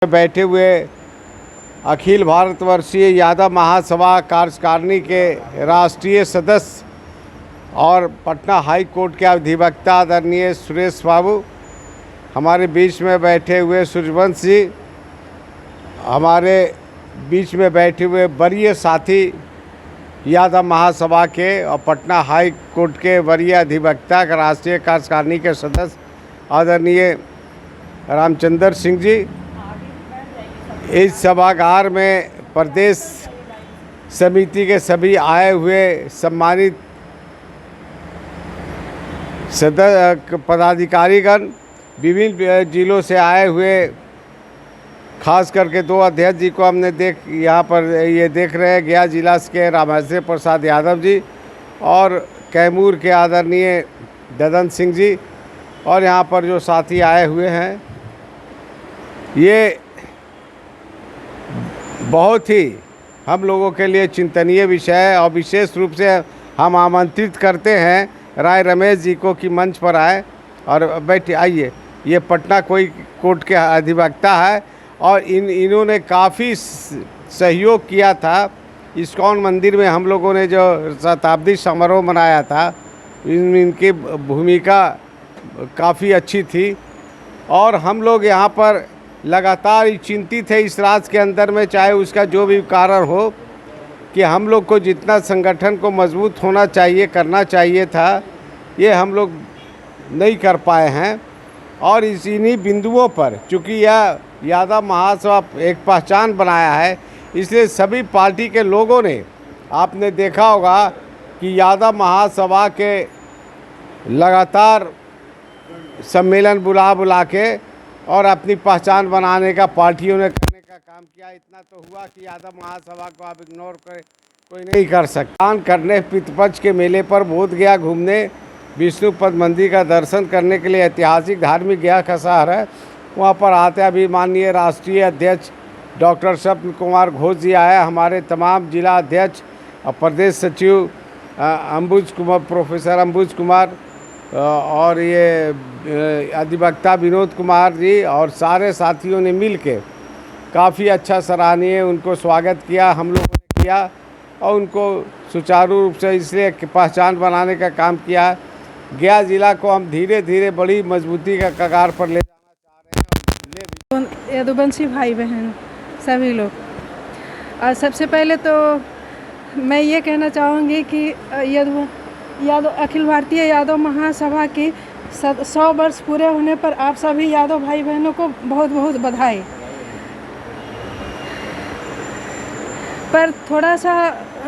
बैठे हुए अखिल भारतवर्षीय यादव महासभा कार्यकारिणी के राष्ट्रीय सदस्य और पटना हाई कोर्ट के अधिवक्ता आदरणीय सुरेश बाबू, हमारे बीच में बैठे हुए सूर्यवंश जी, हमारे बीच में बैठे हुए वरीय साथी यादव महासभा के और पटना हाई कोर्ट के वरीय अधिवक्ता का राष्ट्रीय कार्यकारिणी के सदस्य आदरणीय रामचंद्र सिंह जी, इस सभागार में प्रदेश समिति के सभी आए हुए सम्मानित पदाधिकारीगण, विभिन्न जिलों से आए हुए, खास करके दो अध्यक्ष जी को हमने यहाँ पर ये देख रहे हैं, गया जिला के रामेश्वर प्रसाद यादव जी और कैमूर के आदरणीय ददन सिंह जी, और यहाँ पर जो साथी आए हुए हैं, ये बहुत ही हम लोगों के लिए चिंतनीय विषय है। और विशेष रूप से हम आमंत्रित करते हैं राय रमेश जी को कि मंच पर आए और बैठे। आइए, ये पटना कोई कोर्ट के अधिवक्ता है और इन्होंने काफ़ी सहयोग किया था। इस्कॉन मंदिर में हम लोगों ने जो शताब्दी समारोह मनाया था, इनकी भूमिका काफ़ी अच्छी थी और हम लोग यहाँ पर लगातार चिंतित है इस राज्य के अंदर में, चाहे उसका जो भी कारण हो, कि हम लोग को जितना संगठन को मजबूत होना चाहिए, करना चाहिए था, ये हम लोग नहीं कर पाए हैं। और इन्हीं बिंदुओं पर चूँकि यह यादव महासभा एक पहचान बनाया है, इसलिए सभी पार्टी के लोगों ने, आपने देखा होगा कि यादव महासभा के लगातार सम्मेलन बुला के और अपनी पहचान बनाने का पार्टियों ने करने का काम किया। इतना तो हुआ कि यादव महासभा को आप इग्नोर करें, कोई नहीं कर सकता। दान करने पितृपक्ष के मेले पर बोध गया घूमने, विष्णुपद मंदिर का दर्शन करने के लिए ऐतिहासिक धार्मिक गया का शहर है, वहाँ पर आते अभी माननीय राष्ट्रीय अध्यक्ष डॉक्टर स्वप्न कुमार घोष जी आए, हमारे तमाम जिला अध्यक्ष और प्रदेश सचिव अंबुज कुमार, प्रोफेसर अंबुज कुमार और ये अधिवक्ता विनोद कुमार जी और सारे साथियों ने मिल के काफ़ी अच्छा सराहनीय उनको स्वागत किया, हम लोगों ने किया और उनको सुचारू रूप से इसलिए पहचान बनाने का काम किया। गया ज़िला को हम धीरे धीरे बड़ी मजबूती का कगार पर ले जाना चाह रहे हैं। यदुवंशी भाई बहन सभी लोग, और सबसे पहले तो मैं ये कहना चाहूँगी कि यादव अखिल भारतीय यादव महासभा की 100 वर्ष पूरे होने पर आप सभी यादव भाई बहनों को बहुत बहुत बधाई। पर थोड़ा सा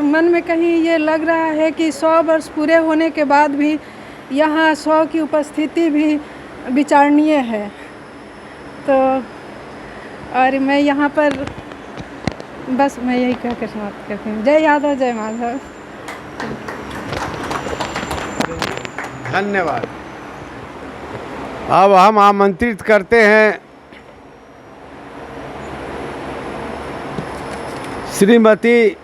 मन में कहीं ये लग रहा है कि 100 वर्ष पूरे होने के बाद भी यहाँ 100 की उपस्थिति भी विचारणीय है। तो और मैं यहाँ पर बस मैं यही कहकर समाप्त करती हूँ। जय यादव, जय माधव। धन्यवाद। अब हम आमंत्रित करते हैं श्रीमती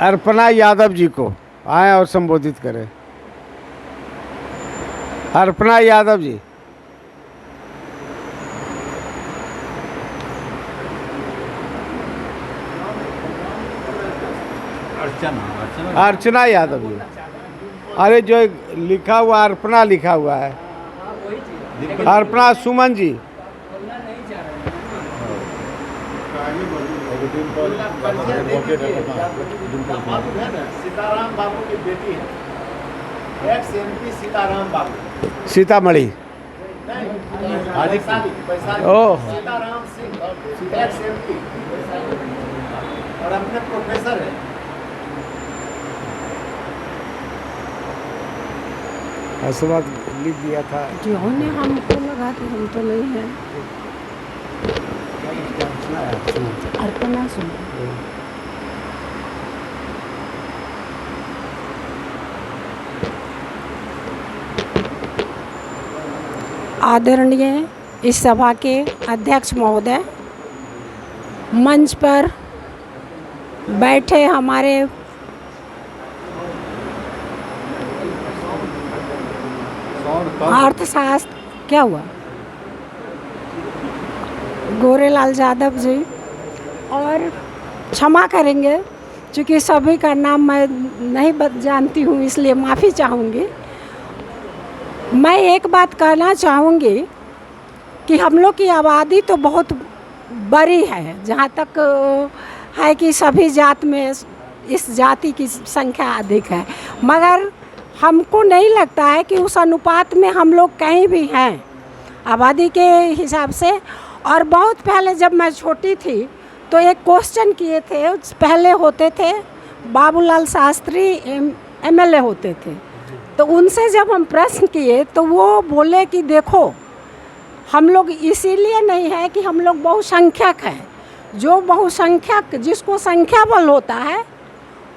अर्पणा यादव जी को, आए और संबोधित करें। अर्पणा यादव जी। अर्चना यादव जी। अरे जो लिखा हुआ अर्पणा लिखा हुआ है, अर्पणा सुमन जी। सीताराम बाबू की बेटी है, एक्स-एमपी सीताराम बाबू, सीतामढ़ी। ओह, सीताराम सिंह एक्स-एमपी और अपने प्रोफेसर है। आशीर्वाद लिख दिया था जिन्होंने हमको लगा कि हम तो नहीं हैं। अर्पणा सुनो। आदरणीय इस सभा के अध्यक्ष महोदय, मंच पर बैठे हमारे अर्थशास्त्र क्या हुआ, गोरेलाल यादव जी, और क्षमा करेंगे क्योंकि सभी का नाम मैं नहीं जानती हूँ, इसलिए माफ़ी चाहूँगी। मैं एक बात कहना चाहूँगी कि हम लोग की आबादी तो बहुत बड़ी है, जहाँ तक है कि सभी जात में इस जाति की संख्या अधिक है, मगर हमको नहीं लगता है कि उस अनुपात में हम लोग कहीं भी हैं आबादी के हिसाब से। और बहुत पहले जब मैं छोटी थी तो एक क्वेश्चन किए थे, पहले होते थे बाबूलाल शास्त्री एमएलए होते थे, तो उनसे जब हम प्रश्न किए तो वो बोले कि देखो हम लोग इसीलिए नहीं है कि हम लोग बहुसंख्यक हैं, जो बहुसंख्यक जिसको संख्या बल होता है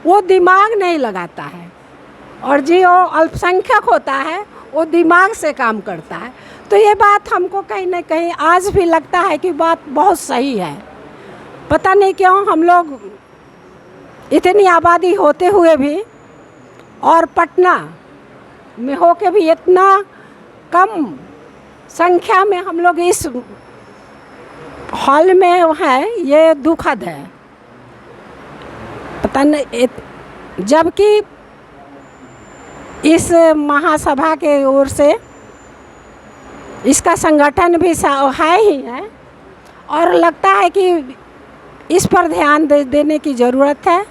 वो दिमाग नहीं लगाता है, और जो अल्पसंख्यक होता है वो दिमाग से काम करता है। तो ये बात हमको कहीं ना कहीं आज भी लगता है कि बात बहुत सही है। पता नहीं क्यों हम लोग इतनी आबादी होते हुए भी और पटना में होके भी इतना कम संख्या में हम लोग इस हॉल में हैं, ये दुखद है। पता नहीं, जबकि इस महासभा के ओर से इसका संगठन भी है ही है, और लगता है कि इस पर ध्यान देने की ज़रूरत है।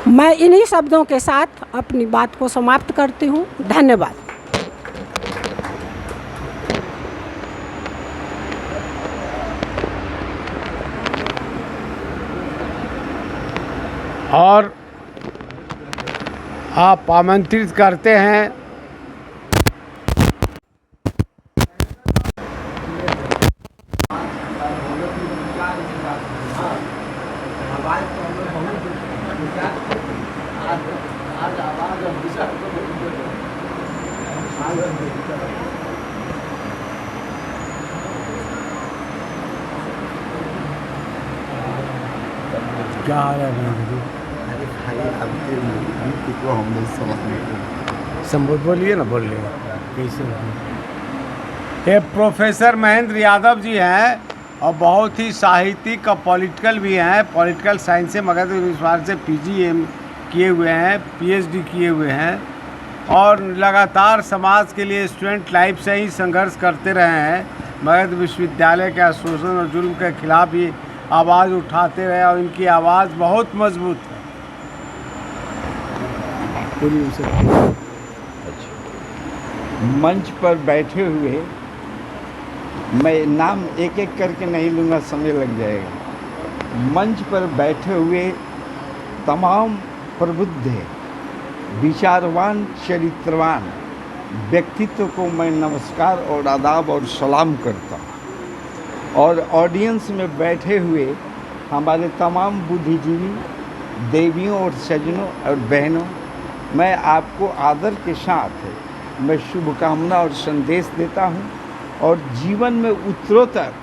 मैं इन्हीं शब्दों के साथ अपनी बात को समाप्त करती हूँ। धन्यवाद। और आप आमंत्रित करते हैं क्या आ रहा है? संबोध बोलिए ना, बोलिए कैसे। ये प्रोफेसर महेंद्र यादव जी हैं और बहुत ही साहित्यिक और पॉलिटिकल भी हैं, पॉलिटिकल साइंस से मगध विश्वविद्यालय से PGM किए हुए हैं, PhD किए हुए हैं, और लगातार समाज के लिए स्टूडेंट लाइफ से ही संघर्ष करते रहे हैं। मगध विश्वविद्यालय के शोषण और जुल्म के खिलाफ ही आवाज़ उठाते रहे और इनकी आवाज़ बहुत मजबूत है। मंच पर बैठे हुए, मैं नाम एक एक करके नहीं लूँगा, समय लग जाएगा। मंच पर बैठे हुए तमाम प्रबुद्ध, विचारवान, चरित्रवान व्यक्तित्व को मैं नमस्कार और आदाब और सलाम करता हूँ। और ऑडियंस में बैठे हुए हमारे तमाम बुद्धिजीवी देवियों और सज्जनों और बहनों, मैं आपको आदर के साथ मैं शुभकामना और संदेश देता हूं, और जीवन में उत्तरोत्तर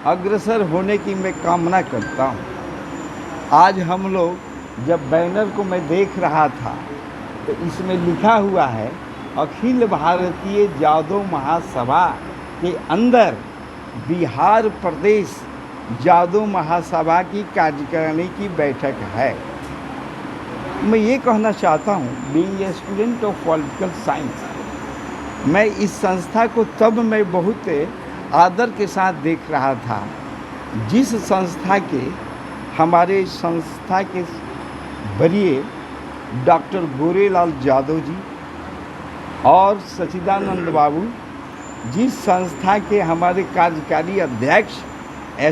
अग्रसर होने की मैं कामना करता हूं। आज हम लोग जब बैनर को मैं देख रहा था तो इसमें लिखा हुआ है अखिल भारतीय यादव महासभा के अंदर बिहार प्रदेश यादव महासभा की कार्यकारिणी की बैठक है। मैं ये कहना चाहता हूँ, being a student of political science, मैं इस संस्था को तब मैं बहुत आदर के साथ देख रहा था जिस संस्था के हमारे संस्था के वरीय डॉक्टर गोरेलाल यादव जी और सचिदानंद बाबू, जिस संस्था के हमारे कार्यकारी अध्यक्ष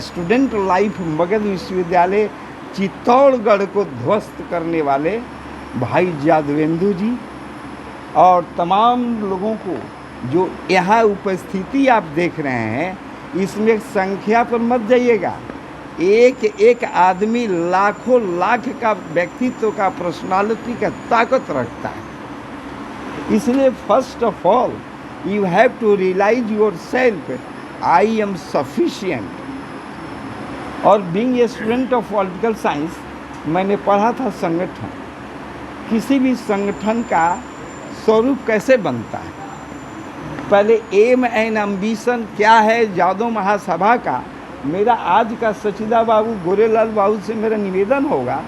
स्टूडेंट लाइफ मगध विश्वविद्यालय चित्तौड़गढ़ को ध्वस्त करने वाले भाई यादवेंदु जी, और तमाम लोगों को जो यहाँ उपस्थिति आप देख रहे हैं, इसमें संख्या पर मत जाइएगा। एक एक आदमी लाखों लाख का व्यक्तित्व का, पर्सनालिटी का ताकत रखता है। इसलिए first of all you have to realize yourself, I am sufficient. और being a student of political science, मैंने पढ़ा था संगठन, किसी भी संगठन का स्वरूप कैसे बनता है। पहले एम एंड एम्बिशन क्या है यादव महासभा का, मेरा आज का सचिदा बाबू गोरेलाल बाबू से मेरा निवेदन होगा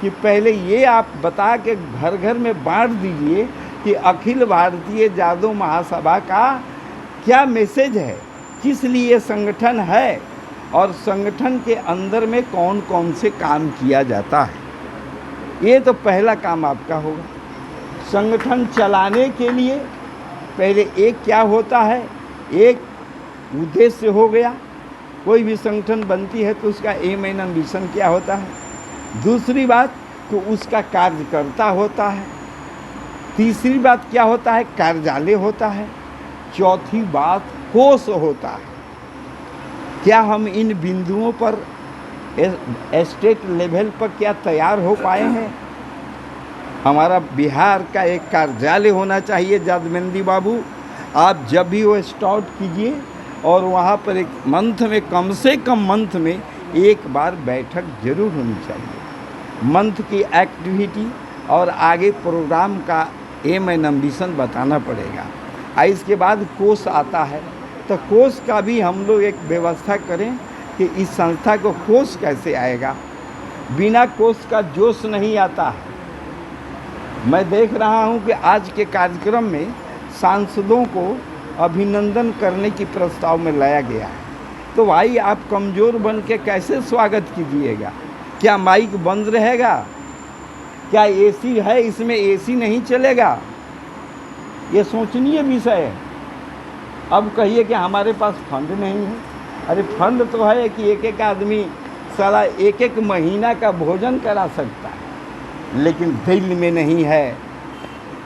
कि पहले ये आप बता के घर घर में बांट दीजिए कि अखिल भारतीय यादव महासभा का क्या मैसेज है, किस लिए संगठन है और संगठन के अंदर में कौन कौन से काम किया जाता है। ये तो पहला काम आपका होगा। संगठन चलाने के लिए पहले एक क्या होता है, एक उद्देश्य हो गया, कोई भी संगठन बनती है तो उसका एम एंड एम्बिशन क्या होता है। दूसरी बात तो उसका कार्यकर्ता होता है। तीसरी बात क्या होता है, कार्यालय होता है। चौथी बात कोष होता है। क्या हम इन बिंदुओं पर स्टेट लेवल पर क्या तैयार हो पाए हैं। हमारा बिहार का एक कार्यालय होना चाहिए। यादवेंद्र बाबू, आप जब भी वो स्टार्ट कीजिए और वहाँ पर एक मंथ में, कम से कम मंथ में एक बार बैठक जरूर होनी चाहिए। मंथ की एक्टिविटी और आगे प्रोग्राम का एम एंड एम्बिशन बताना पड़ेगा। इसके बाद कोष आता है, तो कोष का भी हम लोग एक व्यवस्था करें कि इस संस्था को कोष कैसे आएगा। बिना कोष का जोश नहीं आता है। मैं देख रहा हूं कि आज के कार्यक्रम में सांसदों को अभिनंदन करने की प्रस्ताव में लाया गया है। तो भाई आप कमज़ोर बन के कैसे स्वागत कीजिएगा। क्या माइक बंद रहेगा, क्या एसी है इसमें, एसी नहीं चलेगा, ये सोचनीय विषय है। अब कहिए कि हमारे पास फंड नहीं है। अरे फंड तो है कि एक एक आदमी साला एक एक महीना का भोजन करा सकता है, लेकिन दिल में नहीं है,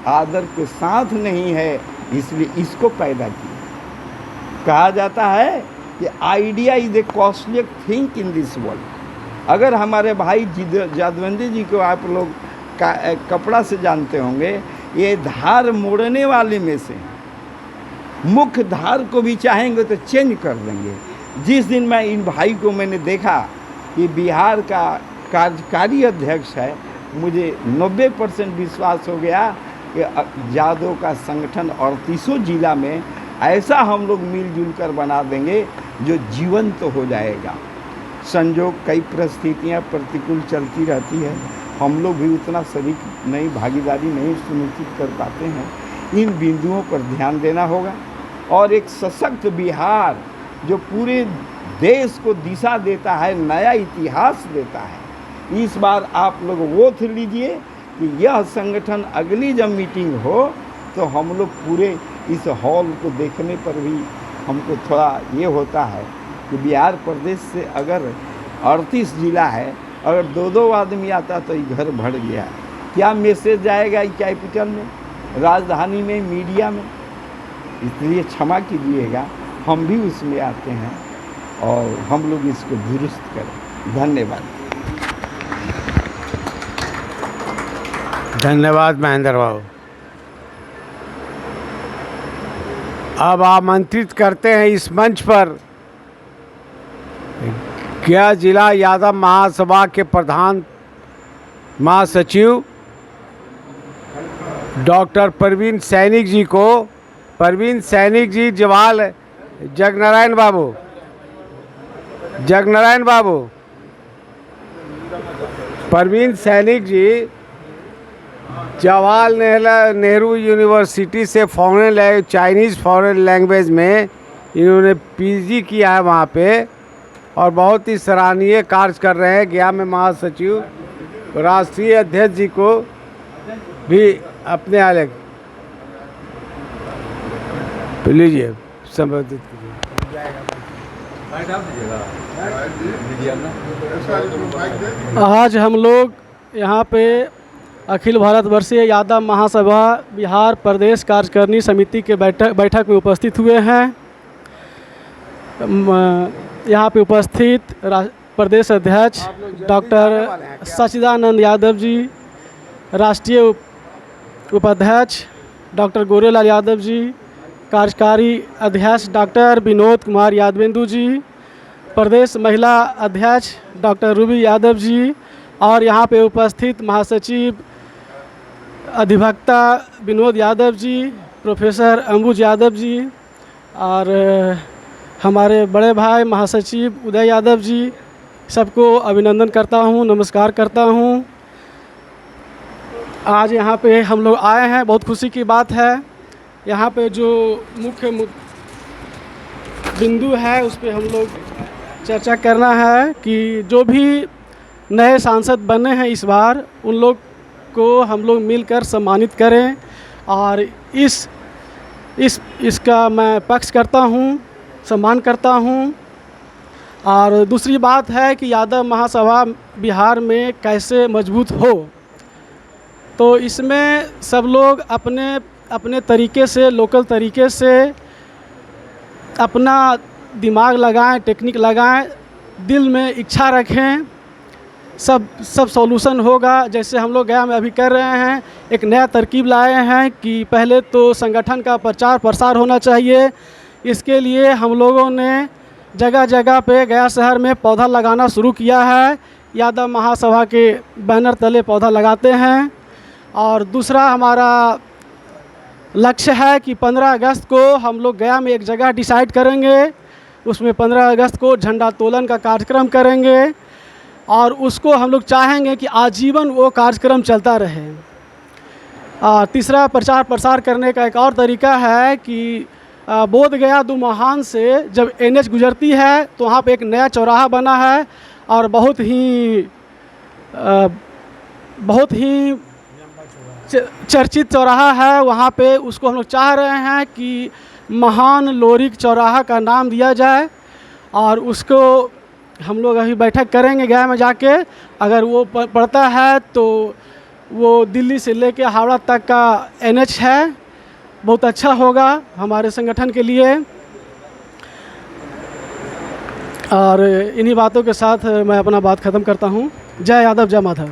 आदर के साथ नहीं है, इसलिए इसको पैदा किया। कहा जाता है कि idea is a costly thing in this world. अगर हमारे भाई यादवेंद्र जी को आप लोग कपड़ा से जानते होंगे, ये धार मोड़ने वाले में से मुख्य धार को भी चाहेंगे तो चेंज कर देंगे। जिस दिन मैं इन भाई को मैंने देखा कि बिहार का कार्यकारी अध्यक्ष है, मुझे 90% विश्वास हो गया कि यादव का संगठन 38 जिला में ऐसा हम लोग मिलजुल कर बना देंगे जो जीवंत तो हो जाएगा। संजोग, कई परिस्थितियाँ प्रतिकूल चलती रहती है, हम लोग भी उतना शरीक नहीं, भागीदारी नहीं सुनिश्चित कर पाते हैं। इन बिंदुओं पर ध्यान देना होगा और एक सशक्त बिहार जो पूरे देश को दिशा देता है, नया इतिहास देता है। इस बार आप लोग वोट लीजिए कि यह संगठन अगली जब मीटिंग हो तो हम लोग पूरे इस हॉल को देखने पर भी हमको थोड़ा ये होता है कि बिहार प्रदेश से अगर 38 जिला है, अगर 2-2 आदमी आता तो ये घर भर गया। क्या मैसेज जाएगा कैपिटल में, राजधानी में, मीडिया में। इसलिए क्षमा कीजिएगा, हम भी उसमें आते हैं और हम लोग इसको दुरुस्त करें। धन्यवाद। धन्यवाद महेंद्र बाबू। अब आमंत्रित करते हैं इस मंच पर गया जिला यादव महासभा के प्रधान महासचिव डॉक्टर परवीन सैनिक जी को। परवीन सैनिक जी, जवाल जगनारायण बाबू, जगनारायण बाबू, परवीन सैनिक जी जवाहरलाल नेहरू यूनिवर्सिटी से चाइनीज़ फॉरेन लैंग्वेज में इन्होंने पीजी किया है वहाँ पे और बहुत ही सराहनीय कार्य कर रहे हैं। गया में महासचिव राष्ट्रीय अध्यक्ष जी को भी अपने अलग लीजिए संबोधित कीजिए। आज हम लोग यहाँ पे अखिल भारत वर्षीय यादव महासभा बिहार प्रदेश कार्यकारिणी समिति के बैठक में उपस्थित हुए हैं। यहाँ पे उपस्थित प्रदेश अध्यक्ष डॉक्टर सचिदानंद यादव जी, राष्ट्रीय उपाध्यक्ष डॉक्टर गोरेलाल यादव जी, कार्यकारी अध्यक्ष डॉक्टर विनोद कुमार यादवेंदु जी, प्रदेश महिला अध्यक्ष डॉक्टर रूबी यादव जी और यहाँ पे उपस्थित महासचिव अधिवक्ता विनोद यादव जी, प्रोफेसर अंबुज यादव जी, और हमारे बड़े भाई महासचिव उदय यादव जी, सबको अभिनंदन करता हूँ, नमस्कार करता हूँ। आज यहाँ पे हम लोग आए हैं, बहुत खुशी की बात है। यहाँ पे जो मुख्य बिंदु है उस पे हम लोग चर्चा करना है कि जो भी नए सांसद बने हैं इस बार, उन लोग को हम लोग मिलकर सम्मानित करें। और इसका मैं पक्ष करता हूँ, सम्मान करता हूँ। और दूसरी बात है कि यादव महासभा बिहार में कैसे मजबूत हो, तो इसमें सब लोग अपने अपने तरीके से, लोकल तरीके से अपना दिमाग लगाएं, टेक्निक लगाएं, दिल में इच्छा रखें, सब सॉल्यूशन होगा। जैसे हम लोग गया में अभी कर रहे हैं, एक नया तरकीब लाए हैं कि पहले तो संगठन का प्रचार प्रसार होना चाहिए। इसके लिए हम लोगों ने जगह जगह पे गया शहर में पौधा लगाना शुरू किया है। यादव महासभा के बैनर तले पौधा लगाते हैं। और दूसरा हमारा लक्ष्य है कि 15 अगस्त को हम लोग गया में एक जगह डिसाइड करेंगे, उसमें 15 अगस्त को झंडा तोलन का कार्यक्रम करेंगे और उसको हम लोग चाहेंगे कि आजीवन वो कार्यक्रम चलता रहे। तीसरा प्रचार प्रसार करने का एक और तरीका है कि बोध गया दुमहान से जब NH गुजरती है तो वहाँ पे एक नया चौराहा बना है और बहुत ही चर्चित चौराहा है। वहाँ पे उसको हम लोग चाह रहे हैं कि महान लोरिक चौराहा का नाम दिया जाए और उसको हम लोग अभी बैठक करेंगे गया में जाके। अगर वो पड़ता है तो वो दिल्ली से लेके हावड़ा तक का NH है, बहुत अच्छा होगा हमारे संगठन के लिए। और इन्हीं बातों के साथ मैं अपना बात ख़त्म करता हूँ। जय यादव, जय माधव।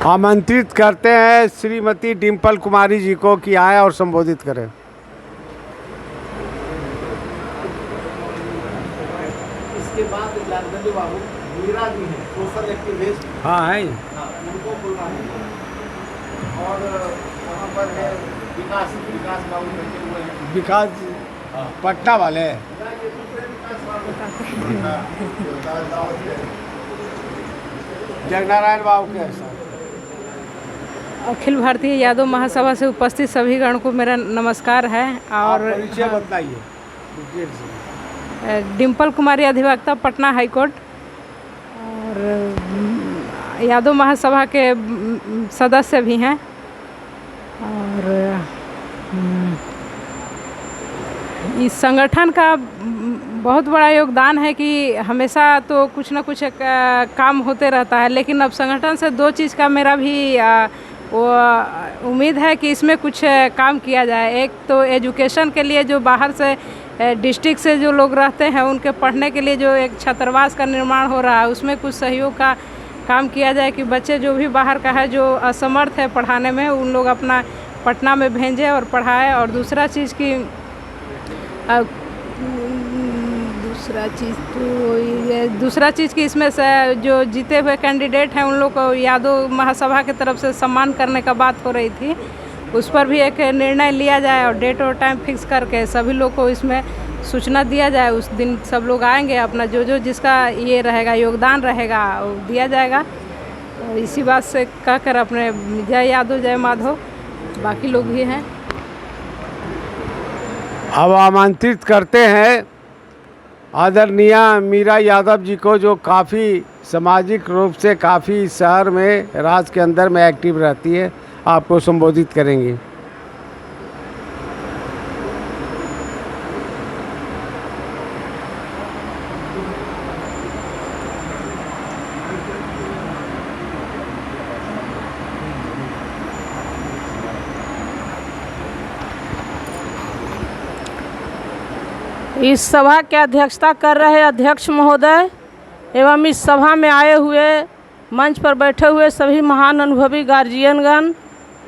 आमंत्रित करते हैं श्रीमती डिम्पल कुमारी जी को कि आए और संबोधित करें। इसके बाद लालगंज बाबू मीरा जी हैं, सोशल एक्टिविस्ट। हाँ है। हाँ, उनको बुलवाएंगे। और वहाँ पर है विकास बाबू बैठे हुए हैं। विकास पटना वाले जगनारायण बाबू के साथ। अखिल भारतीय यादव महासभा से उपस्थित सभी गण को मेरा नमस्कार है। और परिचय बताइए। डिम्पल कुमारी, अधिवक्ता, पटना हाई कोर्ट, और यादव महासभा के सदस्य भी हैं। और इस संगठन का बहुत बड़ा योगदान है कि हमेशा तो कुछ ना कुछ काम होते रहता है, लेकिन अब संगठन से दो चीज़ का मेरा भी वो उम्मीद है कि इसमें कुछ काम किया जाए। एक तो एजुकेशन के लिए जो बाहर से डिस्ट्रिक्ट से जो लोग रहते हैं उनके पढ़ने के लिए जो एक छात्रावास का निर्माण हो रहा है, उसमें कुछ सहयोग का काम किया जाए कि बच्चे जो भी बाहर का है जो असमर्थ है पढ़ाने में, उन लोग अपना पटना में भेजें और पढ़ाएं। और दूसरा चीज़ कि इसमें से जो जीते हुए कैंडिडेट हैं उन लोग को यादव महासभा की तरफ से सम्मान करने का बात हो रही थी, उस पर भी एक निर्णय लिया जाए और डेट और टाइम फिक्स करके सभी लोग को इसमें सूचना दिया जाए। उस दिन सब लोग आएंगे, अपना जो जिसका ये रहेगा योगदान रहेगा वो दिया जाएगा। और इसी बात से कहकर अपने जय यादव, जय माधव, बाकी लोग भी हैं। अब आमंत्रित करते हैं आदरणीय मीरा यादव जी को, जो काफ़ी सामाजिक रूप से काफ़ी शहर में, राज्य के अंदर में एक्टिव रहती है, आपको संबोधित करेंगी। इस सभा की अध्यक्षता कर रहे अध्यक्ष महोदय एवं इस सभा में आए हुए मंच पर बैठे हुए सभी महान अनुभवी गार्जियनगण,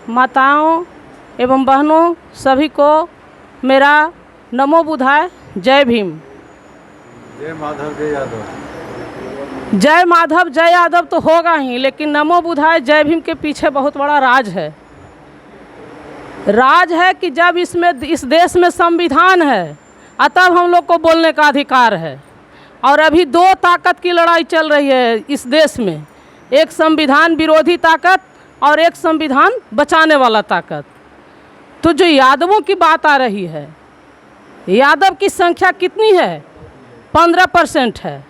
माताओं एवं बहनों, सभी को मेरा नमो बुधाय, जय भीम। जय माधव, जय यादव। जय माधव जय यादव तो होगा ही, लेकिन नमो बुधाय जय भीम के पीछे बहुत बड़ा राज है। राज है कि जब इस देश में संविधान है तब हम लोग को बोलने का अधिकार है। और अभी दो ताकत की लड़ाई चल रही है इस देश में, एक संविधान विरोधी ताकत और एक संविधान बचाने वाला ताकत। तो जो यादवों की बात आ रही है, यादव की संख्या कितनी है? 15% है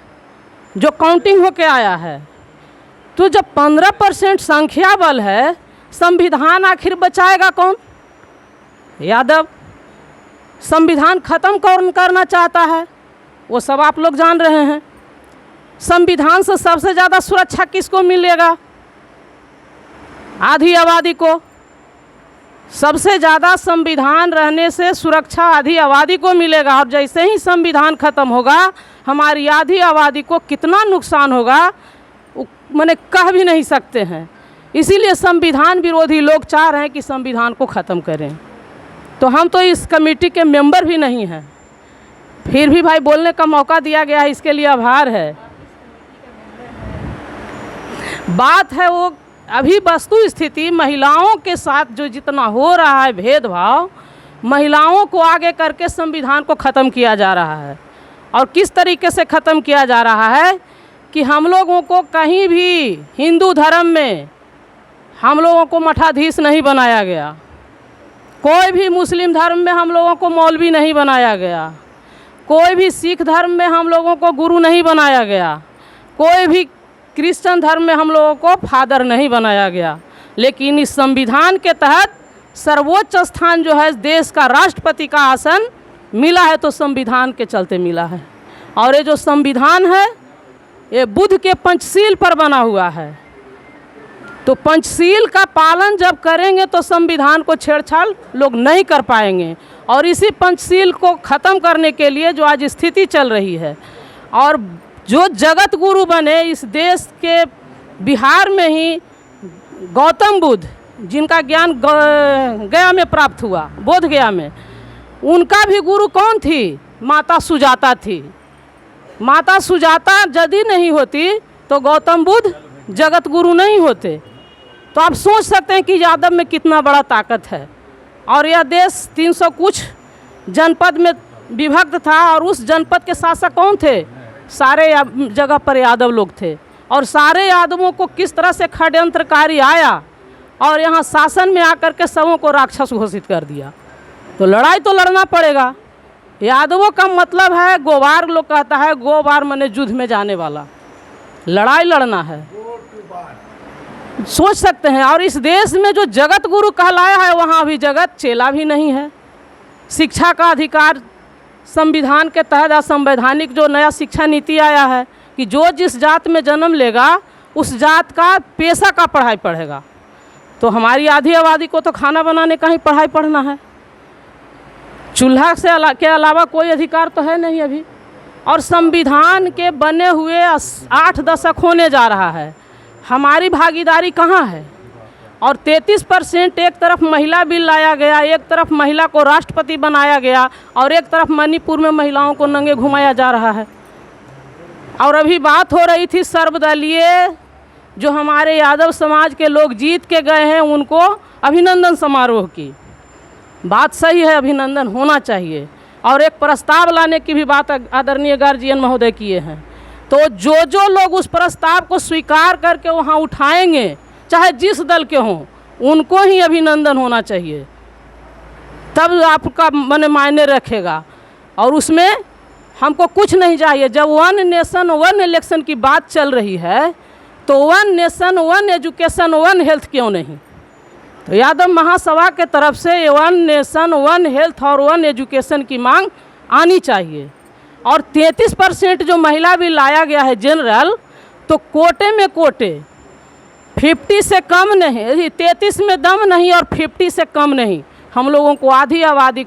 जो काउंटिंग होके आया है। तो जब 15% संख्या बल है, संविधान आखिर बचाएगा कौन? यादव। संविधान खत्म कौन करना चाहता है? वो सब आप लोग जान रहे हैं। संविधान से सबसे ज़्यादा सुरक्षा किसको मिलेगा? आधी आबादी को। सबसे ज़्यादा संविधान रहने से सुरक्षा आधी आबादी को मिलेगा। और जैसे ही संविधान खत्म होगा, हमारी आधी आबादी को कितना नुकसान होगा मैंने कह भी नहीं सकते हैं। इसीलिए संविधान विरोधी लोग चाह रहे हैं कि संविधान को ख़त्म करें। तो हम तो इस कमेटी के मेंबर भी नहीं हैं, फिर भी भाई बोलने का मौका दिया गया है, इसके लिए आभार है। बात है वो अभी वस्तु स्थिति महिलाओं के साथ जो जितना हो रहा है भेदभाव, महिलाओं को आगे करके संविधान को ख़त्म किया जा रहा है। और किस तरीके से ख़त्म किया जा रहा है कि हम लोगों को कहीं भी हिंदू धर्म में हम लोगों को मठाधीश नहीं बनाया गया, कोई भी मुस्लिम धर्म में हम लोगों को मौलवी नहीं बनाया गया, कोई भी सिख धर्म में हम लोगों को गुरु नहीं बनाया गया, कोई भी क्रिश्चियन धर्म में हम लोगों को फादर नहीं बनाया गया। लेकिन इस संविधान के तहत सर्वोच्च स्थान जो है देश का राष्ट्रपति का आसन मिला है, तो संविधान के चलते मिला है। और ये जो संविधान है ये बुद्ध के पंचशील पर बना हुआ है। तो पंचशील का पालन जब करेंगे तो संविधान को छेड़छाड़ लोग नहीं कर पाएंगे। और इसी पंचशील को ख़त्म करने के लिए जो आज स्थिति चल रही है, और जो जगत गुरु बने इस देश के बिहार में ही गौतम बुद्ध, जिनका ज्ञान गया में प्राप्त हुआ, बोध गया में, उनका भी गुरु कौन थी? माता सुजाता थी। माता सुजाता यदि नहीं होती तो गौतम बुद्ध जगत गुरु नहीं होते। तो आप सोच सकते हैं कि यादव में कितना बड़ा ताकत है। और यह देश 300 कुछ जनपद में विभक्त था, और उस जनपद के शासक कौन थे? सारे जगह पर यादव लोग थे। और सारे यादवों को किस तरह से षड्यंत्रकारी आया और यहाँ शासन में आकर के सबों को राक्षस घोषित कर दिया। तो लड़ाई तो लड़ना पड़ेगा। यादवों का मतलब है गोवार, लोग कहता है गोवार माने युद्ध में जाने वाला, लड़ाई लड़ना है। सोच सकते हैं। और इस देश में जो जगत गुरु कहलाया है वहाँ अभी जगत चेला भी नहीं है। शिक्षा का अधिकार संविधान के तहत असंवैधानिक जो नया शिक्षा नीति आया है कि जो जिस जात में जन्म लेगा उस जात का पेशा का पढ़ाई पढ़ेगा। तो हमारी आधी आबादी को तो खाना बनाने का ही पढ़ाई पढ़ना है, चूल्हा से के अलावा कोई अधिकार तो है नहीं अभी। और संविधान के बने हुए 8 दशक होने जा रहा है, हमारी भागीदारी कहाँ है? और 33% एक तरफ महिला बिल लाया गया, एक तरफ महिला को राष्ट्रपति बनाया गया, और एक तरफ मणिपुर में महिलाओं को नंगे घुमाया जा रहा है। और अभी बात हो रही थी सर्वदलीय, जो हमारे यादव समाज के लोग जीत के गए हैं उनको अभिनंदन समारोह की। बात सही है, अभिनंदन होना चाहिए। और एक प्रस्ताव लाने की भी बात आदरणीय गार्जियन महोदय किए हैं। तो जो लोग उस प्रस्ताव को स्वीकार करके वहाँ उठाएंगे, चाहे जिस दल के हों, उनको ही अभिनंदन होना चाहिए, तब आपका मायने रखेगा। और उसमें हमको कुछ नहीं चाहिए। जब 1 नेशन 1 इलेक्शन की बात चल रही है तो 1 नेशन 1 एजुकेशन 1 हेल्थ क्यों नहीं? तो यादव महासभा के तरफ से 1 नेशन 1 हेल्थ और 1 एजुकेशन की मांग आनी चाहिए। और 33% जो महिला बिल लाया गया है जनरल, तो कोटे में कोटे 50 से कम नहीं, 33 में दम नहीं और 50 से कम नहीं। हम लोगों को आधी आबादी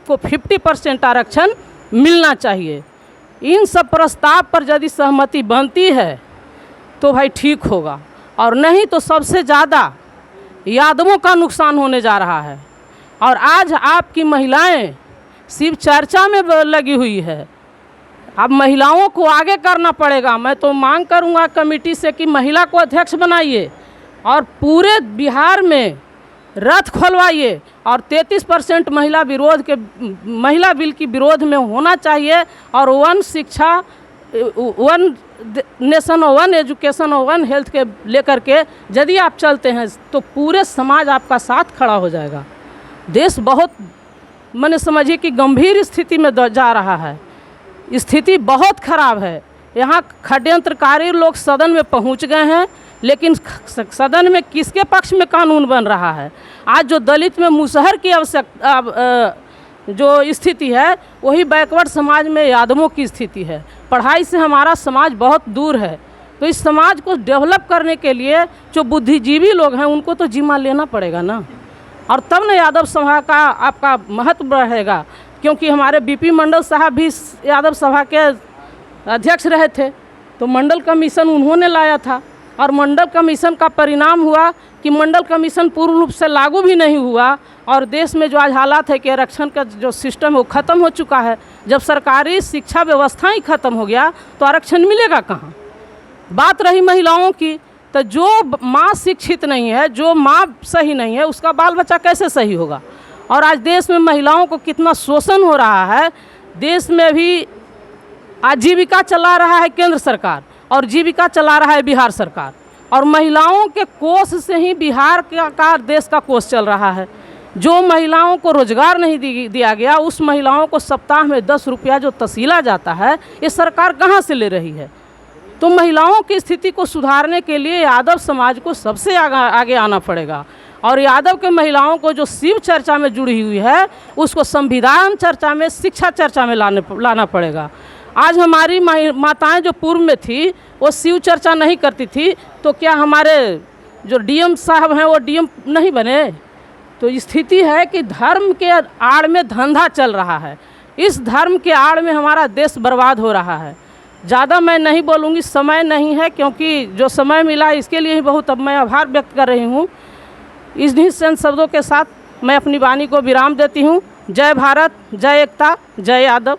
को 50% आरक्षण मिलना चाहिए। इन सब प्रस्ताव पर यदि सहमति बनती है तो भाई ठीक होगा, और नहीं तो सबसे ज़्यादा यादवों का नुकसान होने जा रहा है। और आज आपकी महिलाएं शिव चर्चा में लगी हुई है। अब महिलाओं को आगे करना पड़ेगा। मैं तो मांग करूंगा कमेटी से कि महिला को अध्यक्ष बनाइए, और पूरे बिहार में रथ खोलवाइए और 33% महिला बिल की विरोध में होना चाहिए। और वन शिक्षा, वन नेशन, वन एजुकेशन और वन हेल्थ के लेकर के यदि आप चलते हैं तो पूरे समाज आपका साथ खड़ा हो जाएगा। देश बहुत मैंने समझिए कि गंभीर स्थिति में जा रहा है, स्थिति बहुत खराब है। यहाँ षड्यंत्रकारी लोग सदन में पहुँच गए हैं, लेकिन सदन में किसके पक्ष में कानून बन रहा है? आज जो दलित में मुसहर की आवश्यकता जो स्थिति है वही बैकवर्ड समाज में यादवों की स्थिति है। पढ़ाई से हमारा समाज बहुत दूर है, तो इस समाज को डेवलप करने के लिए जो बुद्धिजीवी लोग हैं उनको तो जिम्मा लेना पड़ेगा ना, और तब न यादव सभा का आपका महत्व रहेगा। क्योंकि हमारे बीपी मंडल साहब भी यादव सभा के अध्यक्ष रहे थे, तो मंडल कमीशन उन्होंने लाया था, और मंडल कमीशन का परिणाम हुआ कि मंडल कमीशन पूर्ण रूप से लागू भी नहीं हुआ, और देश में जो आज हालात है कि आरक्षण का जो सिस्टम है वो ख़त्म हो चुका है। जब सरकारी शिक्षा व्यवस्था ही ख़त्म हो गया तो आरक्षण मिलेगा कहाँ? बात रही महिलाओं की, तो जो माँ शिक्षित नहीं है, जो माँ सही नहीं है, उसका बाल बच्चा कैसे सही होगा? और आज देश में महिलाओं को कितना शोषण हो रहा है। देश में भी आजीविका चला रहा है केंद्र सरकार और जीविका चला रहा है बिहार सरकार, और महिलाओं के कोष से ही बिहार का देश का कोष चल रहा है। जो महिलाओं को रोजगार नहीं दिया गया, उस महिलाओं को सप्ताह में 10 रुपया जो तसीला जाता है, ये सरकार कहाँ से ले रही है? तो महिलाओं की स्थिति को सुधारने के लिए यादव समाज को सबसे आगे आना पड़ेगा, और यादव के महिलाओं को जो शिव चर्चा में जुड़ी हुई है उसको संविधान चर्चा में, शिक्षा चर्चा में लाना पड़ेगा। आज हमारी माताएं जो पूर्व में थी वो शिव चर्चा नहीं करती थी, तो क्या हमारे जो डीएम साहब हैं वो डीएम नहीं बने? तो स्थिति है कि धर्म के आड़ में धंधा चल रहा है, इस धर्म के आड़ में हमारा देश बर्बाद हो रहा है। ज़्यादा मैं नहीं बोलूँगी, समय नहीं है, क्योंकि जो समय मिला इसके लिए ही बहुत अब मैं आभार व्यक्त कर रही हूँ। इस निश्चित शब्दों के साथ मैं अपनी वाणी को विराम देती हूँ। जय भारत, जय एकता, जय यादव।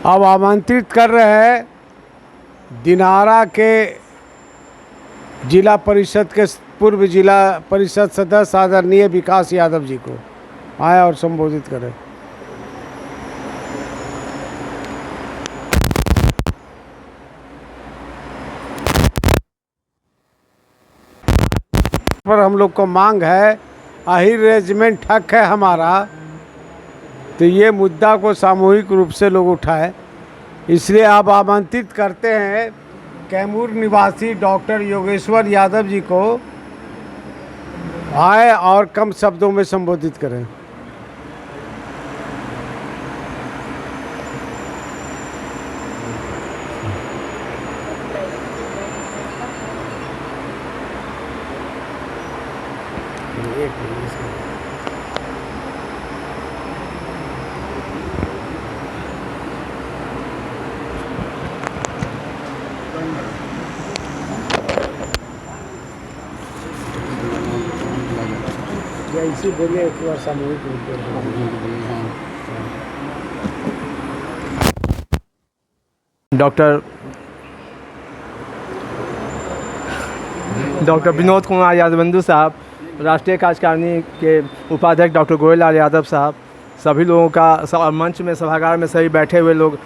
अब आमंत्रित कर रहे हैं दिनारा के जिला परिषद के पूर्व जिला परिषद सदस्य आदरणीय विकास यादव जी को आए और संबोधित करें। पर हम लोग को मांग है, आहिर रेजिमेंट हक है हमारा, तो ये मुद्दा को सामूहिक रूप से लोग उठाए। इसलिए आप आमंत्रित करते हैं कैमूर निवासी डॉक्टर योगेश्वर यादव जी को आए और कम शब्दों में संबोधित करें। इसी बोलिए एक बार सामूहिक डॉक्टर विनोद कुमार यादवबंधु साहब, राष्ट्रीय कार्यकारिणी के उपाध्यक्ष डॉक्टर गोरेलाल यादव साहब, सभी लोगों का मंच में सभागार में सभी बैठे हुए लोग,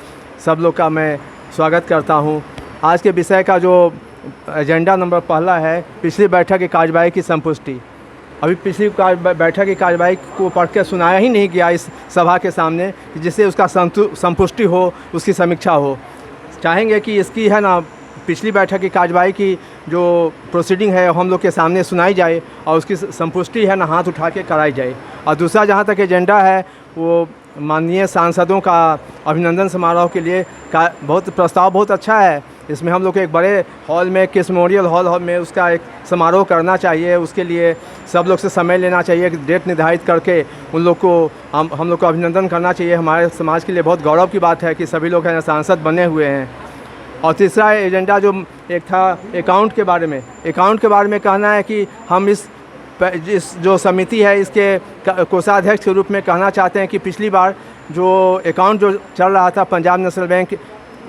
सब लोग का मैं स्वागत करता हूं। आज के विषय का जो एजेंडा नंबर पहला है, पिछली बैठक की कार्यवाही की संपुष्टि। अभी पिछली बैठक की कार्यवाही को पढ़ के सुनाया ही नहीं गया इस सभा के सामने, जिससे उसका संपुष्टि हो, उसकी समीक्षा हो। चाहेंगे कि इसकी है ना पिछली बैठक की कार्यवाही की जो प्रोसीडिंग है हम लोग के सामने सुनाई जाए और उसकी संपुष्टि है ना हाथ उठा के कराई जाए। और दूसरा जहाँ तक एजेंडा है वो माननीय सांसदों का अभिनंदन समारोह के लिए बहुत प्रस्ताव बहुत अच्छा है। इसमें हम लोग एक बड़े हॉल में, किस मेमोरियल हॉल में उसका एक समारोह करना चाहिए। उसके लिए सब लोग से समय लेना चाहिए, एक डेट निर्धारित करके उन लोग को हम लोग को अभिनंदन करना चाहिए। हमारे समाज के लिए बहुत गौरव की बात है कि सभी लोग हैं सांसद बने हुए हैं। और तीसरा एजेंडा जो एक था अकाउंट के बारे में कहना है कि हम इस जो समिति है इसके कोषाध्यक्ष के रूप में कहना चाहते हैं कि पिछली बार जो अकाउंट जो चल रहा था Punjab national bank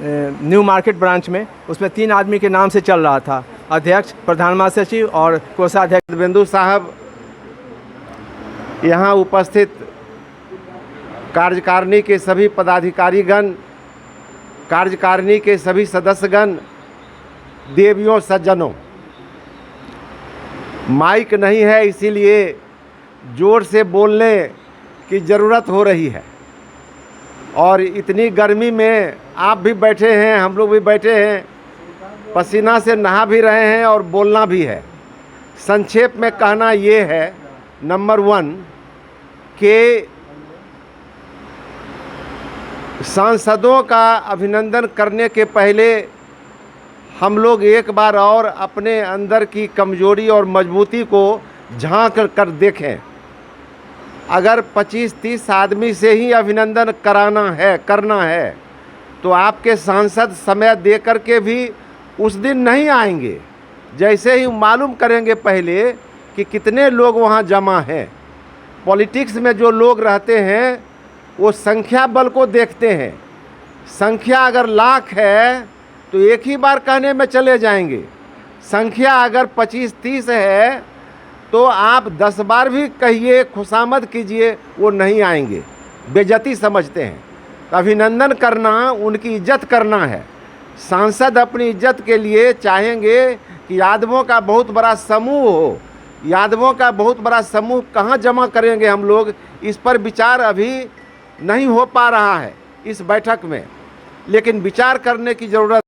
new market branch में, उसमें 3 आदमी के नाम से चल रहा था। अध्यक्ष, प्रधान महासचिव और कोषाध्यक्ष बिंदु साहब, यहाँ उपस्थित कार्यकारिणी के सभी पदाधिकारीगण, कार्यकारिणी के सभी सदस्यगण, देवियों सज्जनों, माइक नहीं है इसीलिए ज़ोर से बोलने की ज़रूरत हो रही है। और इतनी गर्मी में आप भी बैठे हैं, हम लोग भी बैठे हैं, पसीना से नहा भी रहे हैं और बोलना भी है। संक्षेप में कहना ये है, नंबर 1 कि सांसदों का अभिनंदन करने के पहले हम लोग एक बार और अपने अंदर की कमजोरी और मजबूती को झांक कर देखें। अगर 25-30 आदमी से ही अभिनंदन करना है तो आपके सांसद समय दे कर के भी उस दिन नहीं आएंगे। जैसे ही मालूम करेंगे पहले कि कितने लोग वहाँ जमा हैं। पॉलिटिक्स में जो लोग रहते हैं वो संख्या बल को देखते हैं। संख्या अगर लाख है तो एक ही बार कहने में चले जाएंगे। संख्या अगर 25-30 है तो आप 10 बार भी कहिए, खुशामद कीजिए, वो नहीं आएंगे, बेइज्जती समझते हैं। अभिनंदन करना, उनकी इज्जत करना है। सांसद अपनी इज्जत के लिए चाहेंगे कि यादवों का बहुत बड़ा समूह हो। यादवों का बहुत बड़ा समूह कहाँ जमा करेंगे हम लोग, इस पर विचार अभी नहीं हो पा रहा है इस बैठक में, लेकिन विचार करने की ज़रूरत